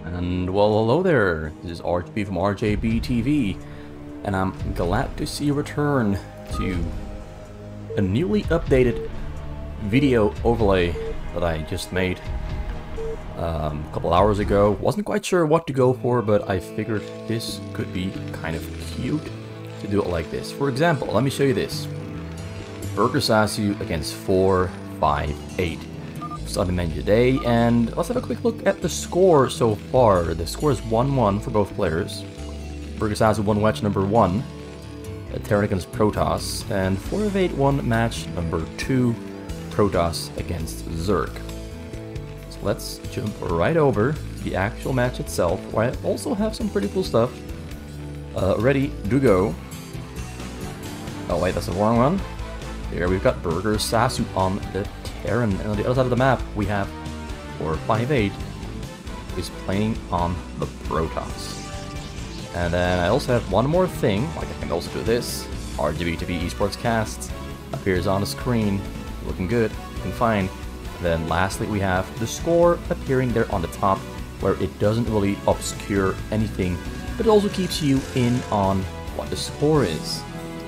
And well, hello there, this is RJB from RJB TV, and I'm glad to see you return to a newly updated video overlay that I just made a couple hours ago. Wasn't quite sure what to go for, but I figured this could be kind of cute to do it like this. For example, let me show you this. Burgersasu against 4-5-8. On the menu today, and let's have a quick look at the score so far. The score is 1-1 for both players. Burgersasu won match number 1, Terran against Protoss, and 4-8 won match number 2, Protoss against Zerg. So let's jump right over to the actual match itself, where I also have some pretty cool stuff ready to go. Oh wait, that's the wrong one. Here we've got Burgersasu on the Terran, and on the other side of the map we have 4-5-8 is playing on the Protoss. And then I also have one more thing, like I can also do this. RJB TV Esports Cast appears on the screen, looking good, looking fine. And then lastly we have the score appearing there on the top, where it doesn't really obscure anything, but it also keeps you in on what the score is.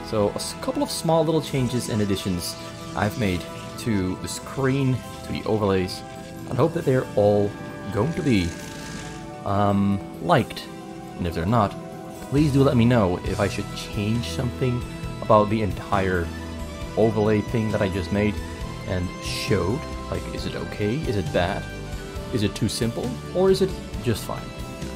So a couple of small little changes and additions I've made to the screen, to the overlays, and hope that they're all going to be liked. And if they're not, please do let me know if I should change something about the entire overlay thing that I just made and showed. Like, is it okay? Is it bad? Is it too simple? Or is it just fine?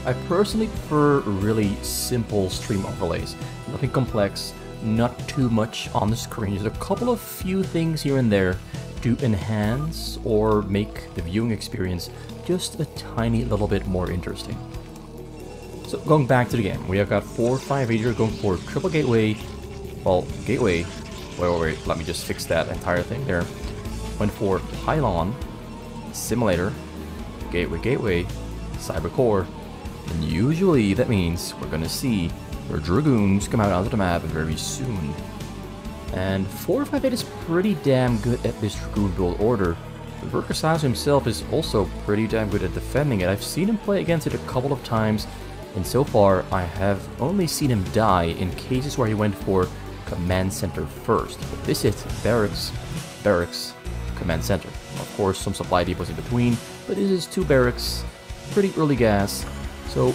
I personally prefer really simple stream overlays. Nothing complex, not too much on the screen. There's a couple of few things here and there to enhance or make the viewing experience just a tiny little bit more interesting. So going back to the game, we have got 4-5-8 here going for triple gateway. Well, gateway. Wait, let me just fix that entire thing there. Went for pylon, simulator, gateway, cyber core, and usually that means we're gonna see our dragoons come out onto the map very soon. And 4-5-8 is pretty damn good at this dragoon build order. Burgersasu himself is also pretty damn good at defending it. I've seen him play against it a couple of times, and so far I have only seen him die in cases where he went for command center first. But this is barracks, command center. Of course, some supply depots in between, but this is 2 barracks, pretty early gas. So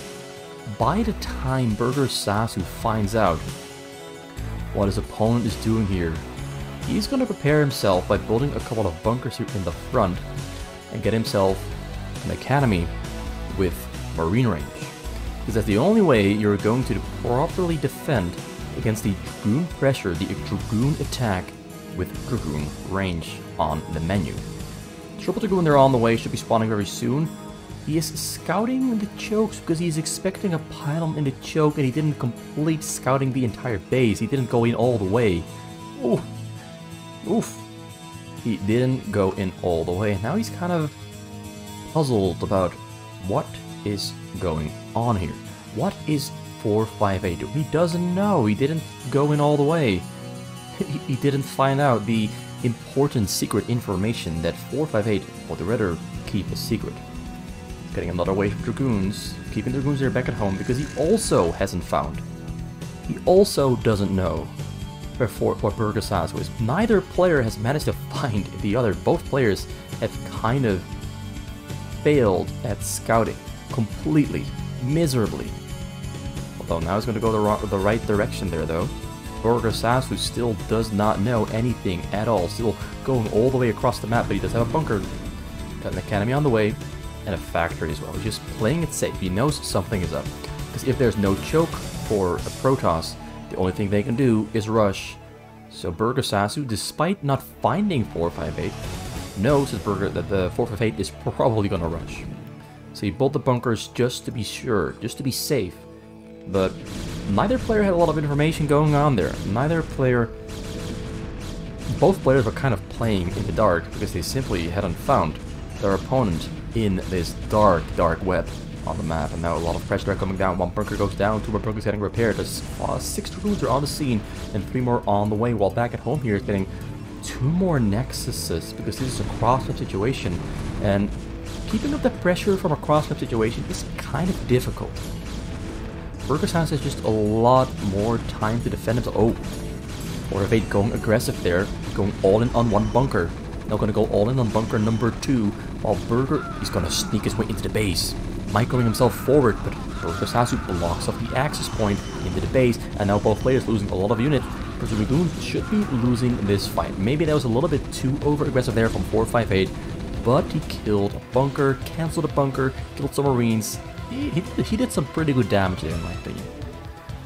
by the time Burgersasu finds out what his opponent is doing here, he's going to prepare himself by building a couple of bunkers here in the front and get himself an academy with marine range. Because that's the only way you're going to properly defend against the dragoon pressure, the dragoon attack with dragoon range on the menu. Triple dragoon, they're on the way, should be spawning very soon. He is scouting the chokes because he's expecting a pylon in the choke, and he didn't complete scouting the entire base. He didn't go in all the way. Oof. He didn't go in all the way. Now he's kind of puzzled about what is going on here. What is 4-5-8 doing? He doesn't know. He didn't go in all the way. He didn't find out the important secret information that 4-5-8 would rather keep a secret. Getting another wave of dragoons, keeping the dragoons there back at home, because he also hasn't found. He also doesn't know what Burgersasu is. Neither player has managed to find the other. Both players have kind of failed at scouting completely, miserably. Although now he's going to go the right direction there, though. Burgersasu still does not know anything at all, still going all the way across the map, but he does have a bunker. Got an academy on the way, and a factory as well. He's just playing it safe. He knows something is up. Because if there's no choke for a Protoss, the only thing they can do is rush. So Burgersasu, despite not finding 4-5-8, knows that the 4-5-8 is probably gonna rush. So he built the bunkers just to be sure, just to be safe. But neither player had a lot of information going on there. Both players were kind of playing in the dark because they simply hadn't found their opponent in this dark web on the map. And now a lot of pressure coming down. 1 bunker goes down, 2 more bunkers getting repaired. There's 6 dragoons are on the scene and 3 more on the way, while back at home here is getting 2 more nexuses, because this is a crossroad situation. And keeping up the pressure from a cross-map situation is kind of difficult. Burgersasu has just a lot more time to defend himself. Oh, 458 going aggressive there, going all in on one bunker. Now going to go all in on bunker number 2, while Burger is going to sneak his way into the base. Microing himself forward, but Burgersasu blocks off the access point into the base, and now both players losing a lot of units. The Dragoons should be losing this fight. Maybe that was a little bit too over-aggressive there from 458, but he killed a bunker, cancelled a bunker, killed some Marines. He did some pretty good damage there in my opinion.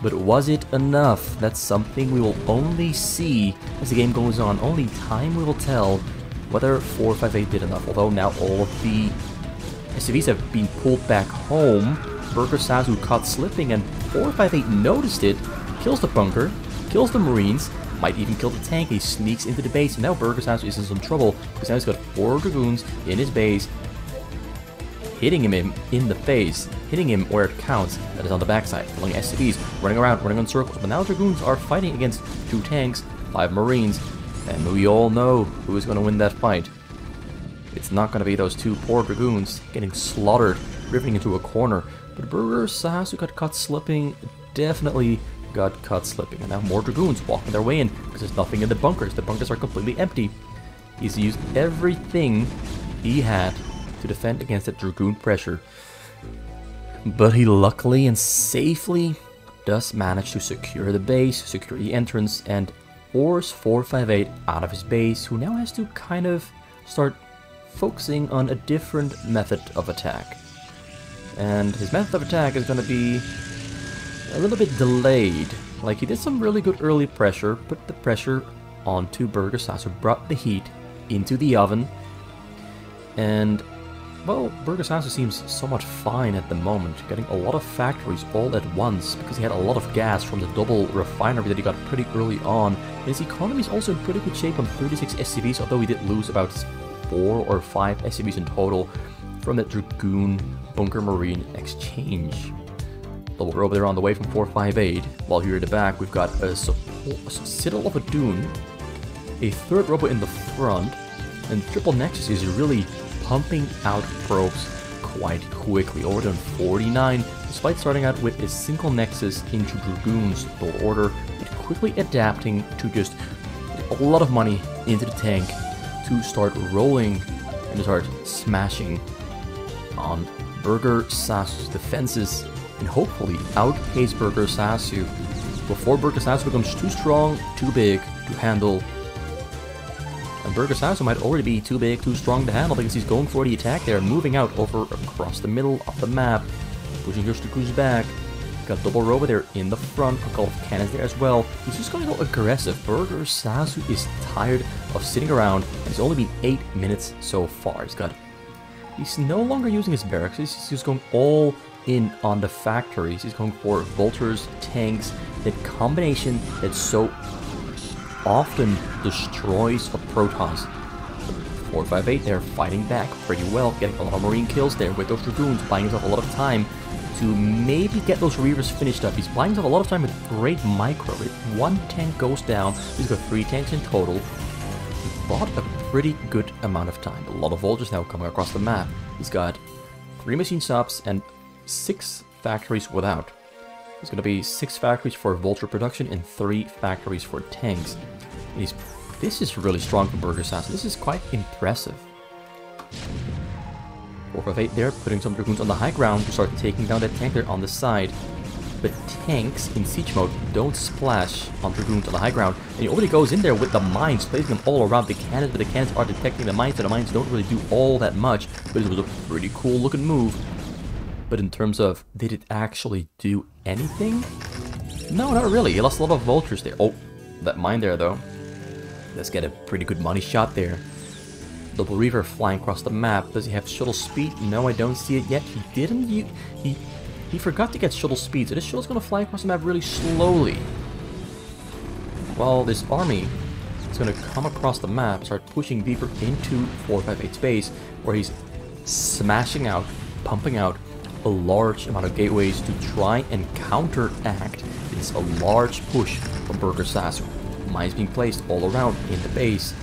But was it enough? That's something we will only see as the game goes on. Only time will tell whether 458 did enough. Although now all of the SCVs have been pulled back home. Burgersasu caught slipping and 458 noticed it, kills the bunker, kills the Marines, might even kill the tank. He sneaks into the base, and now Burgersasu is in some trouble because now he's got 4 Dragoons in his base, hitting him in the face, hitting him where it counts, that is on the backside, killing SCVs, running around, running in circles. But now Dragoons are fighting against 2 tanks, 5 Marines, and we all know who is going to win that fight. It's not going to be those 2 poor Dragoons getting slaughtered, drifting into a corner. But Burgersasu got caught slipping, definitely got caught slipping. And now more Dragoons walking their way in because there's nothing in the bunkers. The bunkers are completely empty. He's used everything he had to defend against that Dragoon pressure. But he luckily and safely does manage to secure the base, secure the entrance, and force 458 out of his base, who now has to kind of start focusing on a different method of attack. And his method of attack is going to be a little bit delayed. Like, he did some really good early pressure, put the pressure onto Burgersasu, brought the heat into the oven, and well, Burgersasu seems so much fine at the moment, getting a lot of factories all at once because he had a lot of gas from the double refinery that he got pretty early on. And his economy is also in pretty good shape on 36 SCVs, although he did lose about 4 or 5 SCVs in total from that Dragoon Bunker Marine exchange. Double robo there on the way from 458, while here at the back we've got a Citadel of a Dune, a 3rd robo in the front, and Triple Nexus is really pumping out probes quite quickly, over to 49, despite starting out with a single Nexus into Dragoons build order, but quickly adapting to just a lot of money into the tank to start rolling and to start smashing on Burgersasu's defenses and hopefully outpace Burgersasu before Burgersasu becomes too strong, too big to handle. And Burgersasu might already be too big, too strong to handle because he's going for the attack there, moving out over across the middle of the map, pushing his Dragoons back. Got double robo there in the front, a couple of cannons there as well. He's just going to go aggressive. Burgersasu is tired of sitting around, and it's only been 8 minutes so far. He's no longer using his barracks, he's just going all in on the factories. He's going for vultures, tanks, that combination that so often destroys a Protons. 458 there fighting back pretty well, getting a lot of Marine kills there with those Dragoons, buying himself a lot of time to maybe get those Reavers finished up. He's buying himself a lot of time with great micro. If 1 tank goes down, he's got 3 tanks in total. He bought a pretty good amount of time. A lot of vultures now coming across the map. He's got 3 machine shops and 6 factories without. There's going to be 6 factories for vulture production and 3 factories for tanks. And this is really strong for Burgersasu. This is quite impressive. 458 there, putting some Dragoons on the high ground to start taking down that tank there on the side. But tanks in siege mode don't splash on Dragoons on the high ground. And he already goes in there with the mines, placing them all around the cannons, but the cannons are detecting the mines, so the mines don't really do all that much. But it was a pretty cool looking move. But in terms of, did it actually do anything? No, not really. He lost a lot of vultures there. Oh, that mine there though. Let's get a pretty good money shot there. Double Reaver flying across the map. Does he have shuttle speed? No, I don't see it yet. He didn't. He forgot to get shuttle speed, so this shuttle's going to fly across the map really slowly. While this army is going to come across the map, start pushing deeper into 458's base, where he's smashing out, pumping out a large amount of gateways to try and counteract this a large push from Burgersasu. Mines being placed all around in the base.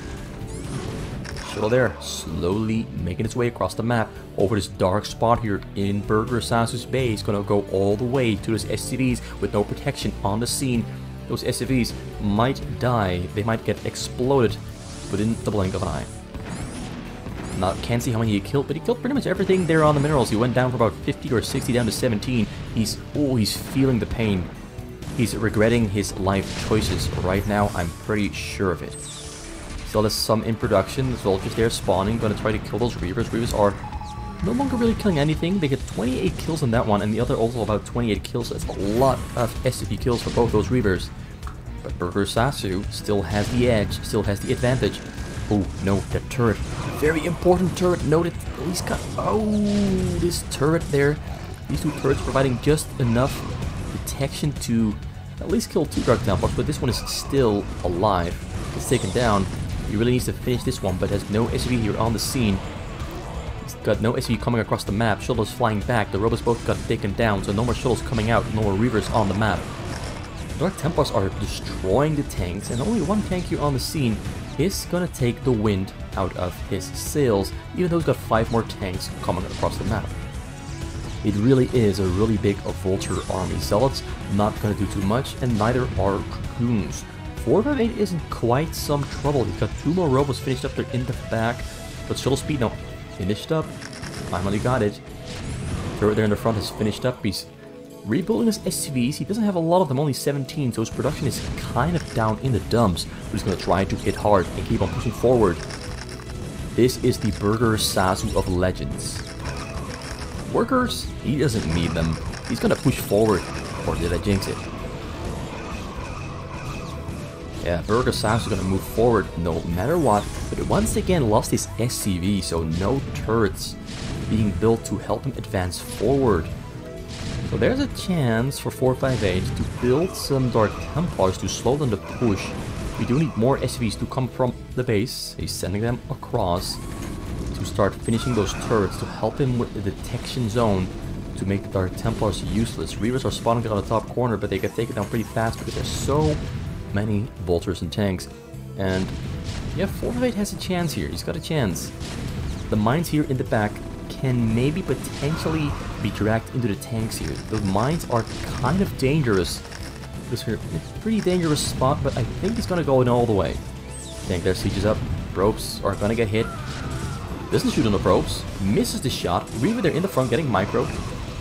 shuttle there, slowly making its way across the map over this dark spot here in Burgersasu's base. Gonna go all the way to those SCVs with no protection on the scene. Those SCVs might die. They might get exploded within the blink of an eye. Can't see how many he killed, but he killed pretty much everything there on the minerals. He went down from about 50 or 60 down to 17. He's feeling the pain. He's regretting his life choices right now. I'm pretty sure of it. Still has some in production. The soldiers there spawning, gonna try to kill those Reavers. Reavers are no longer really killing anything. They get 28 kills on that one, and the other also about 28 kills. That's a lot of SCP kills for both those Reavers. But Burgersasu still has the edge, still has the advantage. Oh, no, that turret. Very important turret. Noted. He's got... Oh, this turret there. These two turrets providing just enough detection to at least kill 2 Dark Templars, but this one is still alive. It's taken down. He really needs to finish this one, but has no SCV here on the scene. He's got no SCV coming across the map. Shuttles flying back. The robots both got taken down, so no more shuttles coming out. No more Reavers on the map. Dark Templars are destroying the tanks, and only one tank here on the scene is gonna take the wind out of his sails, even though he's got 5 more tanks coming across the map. It really is a really big Vulture army. Zealots not gonna do too much, and neither are Dragoons. 458 is in quite some trouble. He's got 2 more robots finished up there in the back, but shuttle speed now finished up. Finally got it. Turret there in the front is finished up. He's rebuilding his SCVs. He doesn't have a lot of them, only 17, so his production is kind of down in the dumps. But he's going to try to hit hard and keep on pushing forward. This is the Burgersasu of legends. Workers, he doesn't need them. He's going to push forward. Or did I jinx it? Yeah, Burgersasu is going to move forward no matter what. But once again lost his SCV, so no turrets being built to help him advance forward. So there's a chance for 458 to build some Dark Templars to slow down the push. We do need more SCVs to come from the base. He's sending them across to start finishing those turrets to help him with the detection zone to make the Dark Templars useless. Reavers are spawning on the top corner, but they get taken down pretty fast because there's so many Vultures and tanks. And yeah, 458 has a chance here. He's got a chance. The mines here in the back can maybe potentially be dragged into the tanks here. The mines are kind of dangerous. This here, it's a pretty dangerous spot, but I think he's gonna go in all the way. Tank there sieges up. Probes are gonna get hit. Doesn't shoot on the probes. Misses the shot. Reaver there in the front getting micro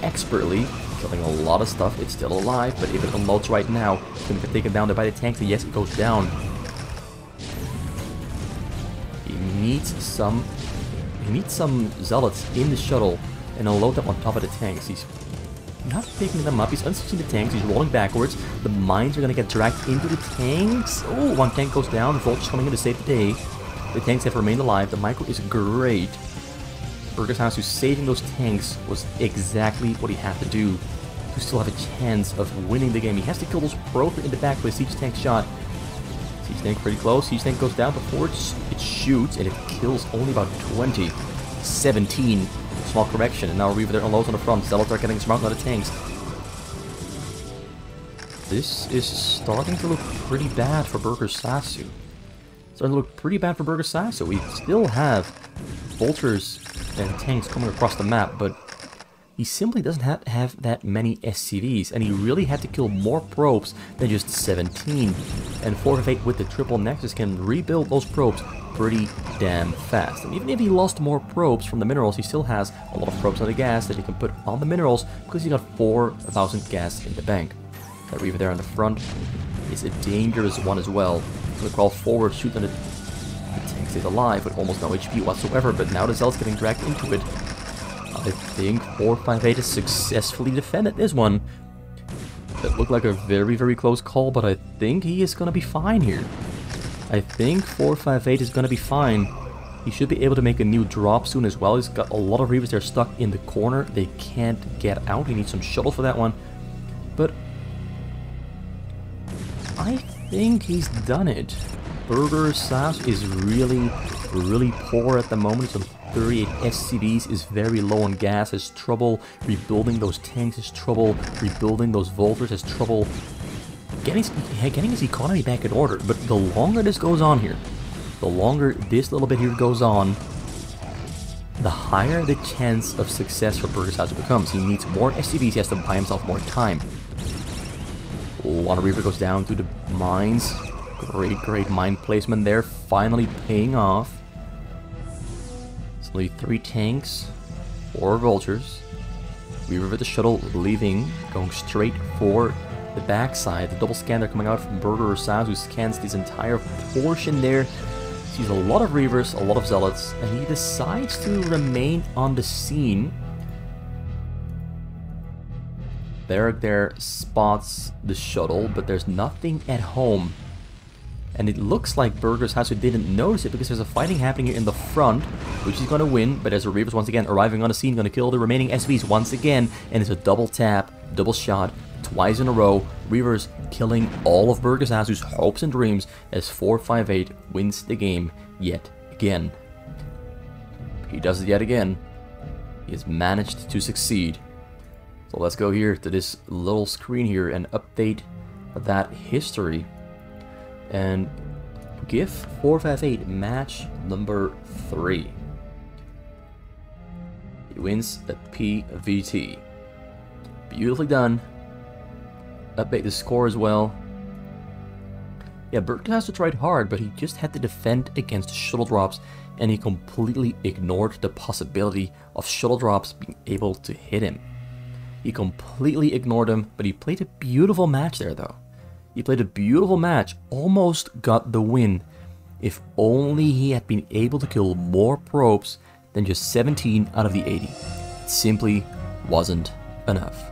expertly. Killing a lot of stuff. It's still alive, but if it unloads right now, it's gonna get taken down there by the tanks, and yes, it goes down. He needs some Zealots in the shuttle and unload them on top of the tanks. He's not picking them up. He's unseating the tanks. He's rolling backwards. The mines are going to get dragged into the tanks. Oh, one tank goes down. Vulture's coming in to save the day. The tanks have remained alive. The micro is great. Burgersasu saving those tanks was exactly what he had to do to still have a chance of winning the game. He has to kill those probes in the back with a siege tank shot. Siege tank pretty close. Siege tank goes down before it shoots, and it kills only about 20. 17. Small correction, and now Reaver there unloads on the front. Zealots are getting surrounded by the tanks. This is starting to look pretty bad for Burgersasu. Starting to look pretty bad for Burgersasu. We still have Vultures and tanks coming across the map, but he simply doesn't have that many SCVs, and he really had to kill more probes than just 17. And 458 with the triple nexus can rebuild those probes pretty damn fast. And even if he lost more probes from the minerals, he still has a lot of probes on the gas that he can put on the minerals because he got 4,000 gas in the bank. That Reaver there on the front is a dangerous one as well. He's gonna crawl forward, shoot on the tank stays alive with almost no HP whatsoever, but now the Zealot's getting dragged into it. I think 458 has successfully defended this one. That looked like a very, very close call, but I think he is going to be fine here. I think 458 is going to be fine. He should be able to make a new drop soon as well. He's got a lot of Reavers there stuck in the corner. They can't get out. He needs some shuttles for that one. But I think he's done it. Burgersasu is really, really poor at the moment. He's on 38 SCVs, is very low on gas, has trouble rebuilding those tanks, has trouble rebuilding those Vultures, has trouble getting his economy back in order. But the longer this goes on here, the the longer this little bit here goes on, the higher the chance of success for Burgersasu becomes. He needs more SCVs, he has to buy himself more time. One Reaver goes down to the mines. Great mine placement there, finally paying off. It's only 3 tanks, 4 vultures. Reaver with the shuttle leaving, going straight for the backside. The double scanner coming out from Burgersasu, who scans this entire portion there. Sees a lot of Reavers, a lot of Zealots, and he decides to remain on the scene. Barrack there spots the shuttle, but there's nothing at home. And it looks like Burgersasu didn't notice it because there's a fighting happening here in the front, which he's going to win. But as the Reavers once again arriving on the scene, going to kill the remaining SVs once again. And it's a double tap, double shot, twice in a row. Reavers killing all of Burgersasu's hopes and dreams as 458 wins the game yet again. He does it yet again. He has managed to succeed. So let's go here to this little screen here and update that history. And give 458 match number 3. He wins the PVT. Beautifully done. Update the score as well. Yeah, Burgersasu tried hard, but he just had to defend against shuttle drops, and he completely ignored the possibility of shuttle drops being able to hit him. He completely ignored them, but he played a beautiful match there though. He played a beautiful match, almost got the win. If only he had been able to kill more probes than just 17 out of the 80. It simply wasn't enough.